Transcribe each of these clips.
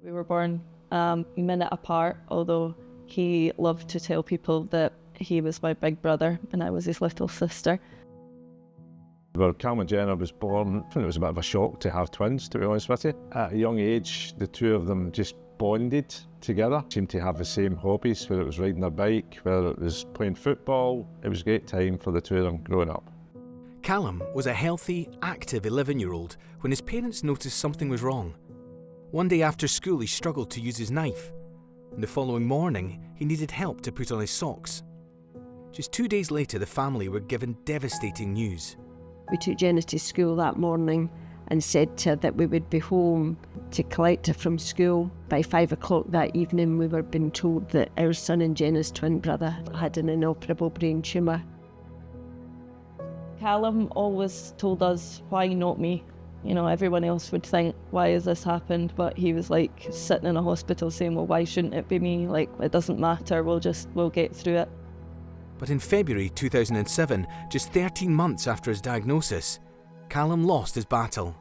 We were born a minute apart, although he loved to tell people that he was my big brother and I was his little sister. Well, Calum and Jenna was born, I think it was a bit of a shock to have twins, to be honest with you. At a young age, the two of them just bonded together, seemed to have the same hobbies, whether it was riding their bike, whether it was playing football. It was a great time for the two of them growing up. Callum was a healthy, active 11-year-old when his parents noticed something was wrong. One day after school, he struggled to use his knife, and the following morning, he needed help to put on his socks. Just 2 days later, the family were given devastating news. We took Jenna to school that morning and said to her that we would be home to collect her from school. By 5 o'clock that evening, we were being told that our son and Jenna's twin brother had an inoperable brain tumour. Callum always told us, why not me? You know, everyone else would think, why has this happened? But he was like sitting in a hospital saying, well, why shouldn't it be me? Like, it doesn't matter, we'll get through it. But in February 2007, just 13 months after his diagnosis, Callum lost his battle.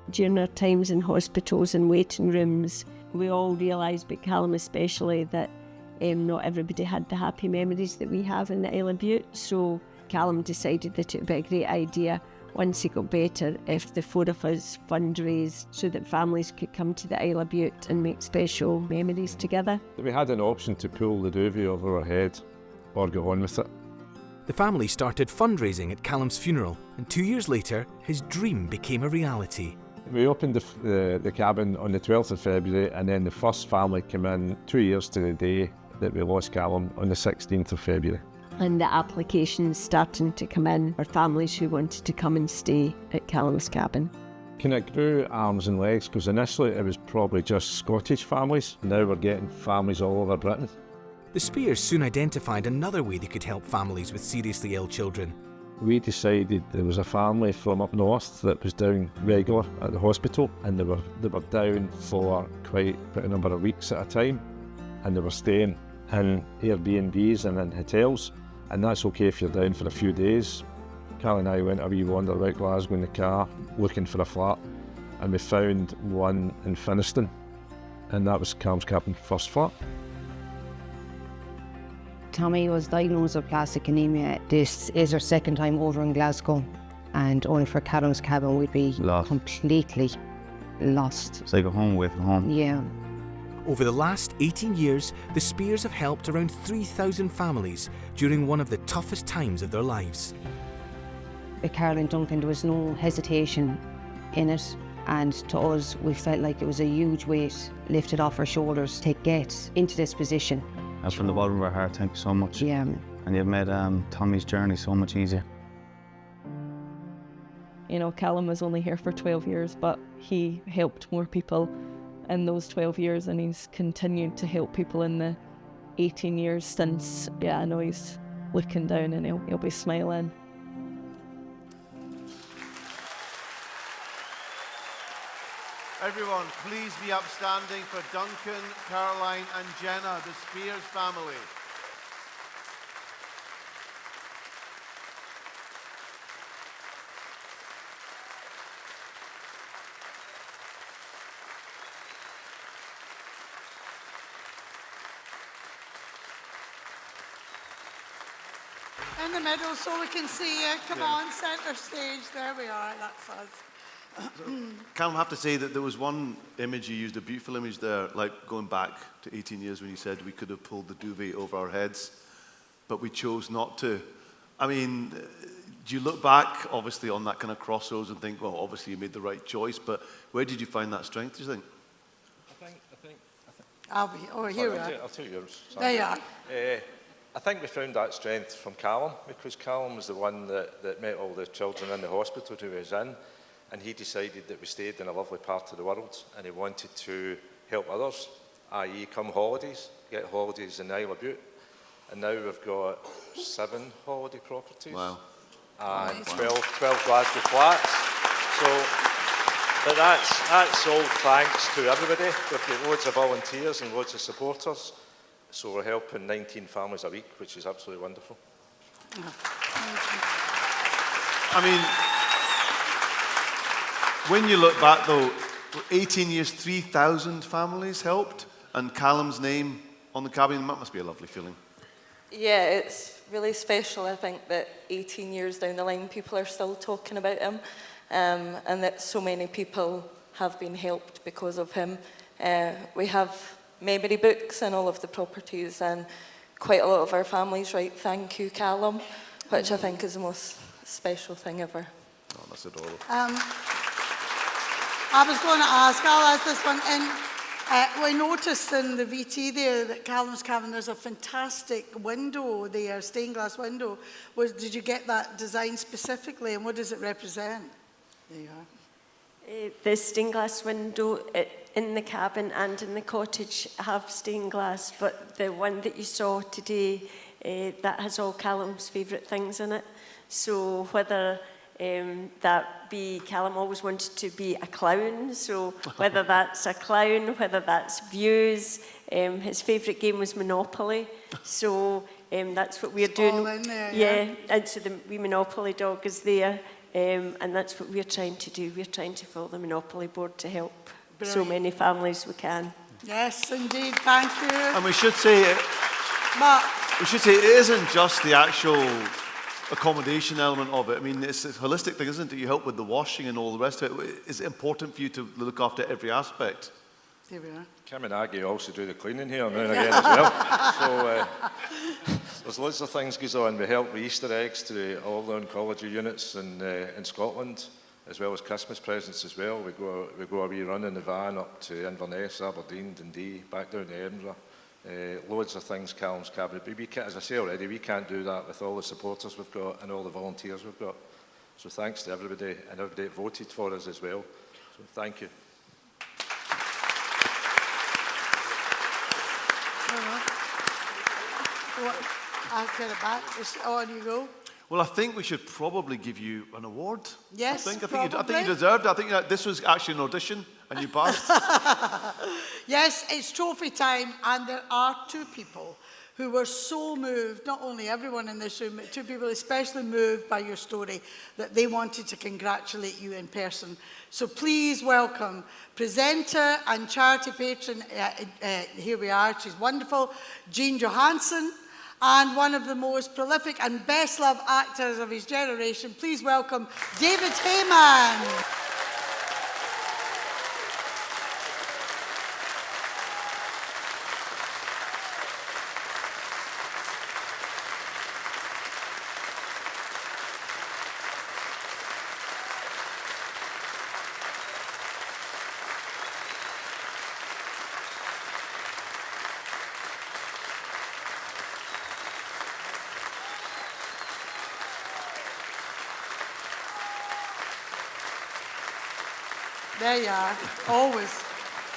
During our times in hospitals and waiting rooms, we all realised, but Callum especially, that not everybody had the happy memories that we have in the Isle of Bute. So Callum decided that it would be a great idea, once he got better, if the four of us fundraised so that families could come to the Isle of Bute and make special memories together. We had an option to pull the duvet over our head or go on with it. The family started fundraising at Callum's funeral, and 2 years later, his dream became a reality. We opened the cabin on the 12th of February, and then the first family came in 2 years to the day that we lost Callum, on the 16th of February. And the applications starting to come in for families who wanted to come and stay at Callum's cabin. Kind of grew arms and legs, because initially it was probably just Scottish families. Now we're getting families all over Britain. The Speirs soon identified another way they could help families with seriously ill children. We decided there was a family from up north that was down regular at the hospital, and they were down for quite a number of weeks at a time, and they were staying in Airbnbs and in hotels, and that's okay if you're down for a few days. Carl and I went a wee wander about Glasgow in the car looking for a flat, and we found one in Finniston, and that was Callum's cabin first flat. Tommy was diagnosed with plastic anemia. This is our second time over in Glasgow, and only for Callum's cabin we'd be completely lost. It's like a home away from home. Yeah. Over the last 18 years, the Speirs have helped around 3,000 families during one of the toughest times of their lives. With Carl and Duncan, there was no hesitation in it, and to us, we felt like it was a huge weight lifted off our shoulders to get into this position. That's from the bottom of our heart, thank you so much. Yeah. And you've made Tommy's journey so much easier. You know, Callum was only here for 12 years, but he helped more people in those 12 years, and he's continued to help people in the 18 years since. Yeah, I know he's looking down and he'll be smiling. Everyone, please be upstanding for Duncan, Caroline and Jenna, the Speirs family. In the middle so we can see you. Come on, centre stage. There we are, that's us. Calum, I have to say that there was one image you used, a beautiful image there, like going back to 18 years when you said we could have pulled the duvet over our heads, but we chose not to. I mean, do you look back, obviously, on that kind of crossroads and think, well, obviously you made the right choice, but where did you find that strength, do you think? Here we are. I'll tell you yours. There you are. I think we found that strength from Callum, because Callum was the one that met all the children in the hospital who he was in, and he decided that we stayed in a lovely part of the world and he wanted to help others, i.e. come holidays, get holidays in the Isle of Bute. And now we've got 7 holiday properties. Wow. And 12 Glasgow flats. So, but that's all thanks to everybody. We've got loads of volunteers and loads of supporters. So we're helping 19 families a week, which is absolutely wonderful. I mean, When you look back, though, 18 years, 3,000 families helped, and Callum's name on the cabinet, that must be a lovely feeling. Yeah, it's really special. I think that 18 years down the line, people are still talking about him, and that so many people have been helped because of him. We have memory books in all of the properties, and quite a lot of our families write "Thank you, Callum," which I think is the most special thing ever. Oh, that's adorable. I was going to ask, I'll ask this one. We noticed in the VT there that Callum's cabin, there's a fantastic window there, stained glass window. Did you get that design specifically, and what does it represent? There you are. The stained glass window in the cabin and in the cottage have stained glass, but the one that you saw today, that has all Callum's favourite things in it. So whether that be, Callum always wanted to be a clown, so whether that's a clown, whether that's views, his favourite game was Monopoly, so that's what we're doing. All in there, yeah, and so the wee Monopoly dog is there, and that's what we're trying to do. We're trying to fill the Monopoly board to help so many families we can. Yes, indeed, thank you. And we should say it isn't just the actual accommodation element of it. I mean, it's a holistic thing, isn't it? You help with the washing and all the rest of it. It's important for you to look after every aspect. Here we are. Kim and Aggie also do the cleaning here now and again as well. So there's lots of things goes on. We help with Easter eggs to all the oncology units in Scotland, as well as Christmas presents as well. We go a wee run in the van up to Inverness, Aberdeen, Dundee, back down to Edinburgh. Loads of things, Callum's cabinet. But we can't, as I say already, we can't do that with all the supporters we've got and all the volunteers we've got. So thanks to everybody, and everybody that voted for us as well. So thank you. I'll get it back. On you go. Well, I think we should probably give you an award. Yes, I think you deserved it. I think that this was actually an audition and you passed. Yes, it's trophy time, and there are two people who were so moved, not only everyone in this room, but two people especially moved by your story, that they wanted to congratulate you in person. So please welcome presenter and charity patron, here we are, she's wonderful, Jean Johansson, and one of the most prolific and best-loved actors of his generation. Please welcome David Heyman. There you are, always.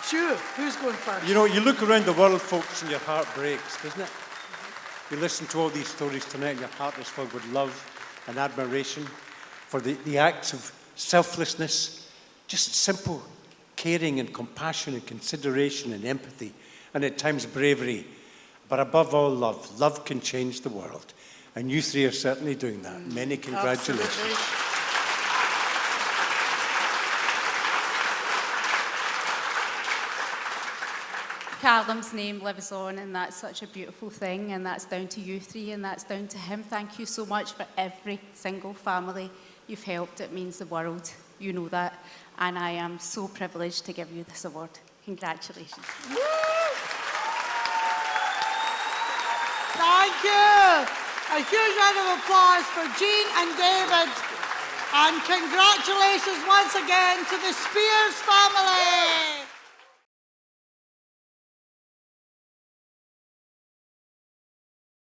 Sure, who's going first? You know, you look around the world, folks, and your heart breaks, doesn't it? You listen to all these stories tonight, and your heart is filled with love and admiration for the acts of selflessness, just simple caring and compassion and consideration and empathy, and at times bravery. But above all, love. Love can change the world. And you three are certainly doing that. Many congratulations. Absolutely. Callum's name lives on, and that's such a beautiful thing, and that's down to you three, and that's down to him. Thank you so much for every single family you've helped. It means the world. You know that. And I am so privileged to give you this award. Congratulations. Woo! Thank you. A huge round of applause for Jean and David. And congratulations once again to the Speirs family.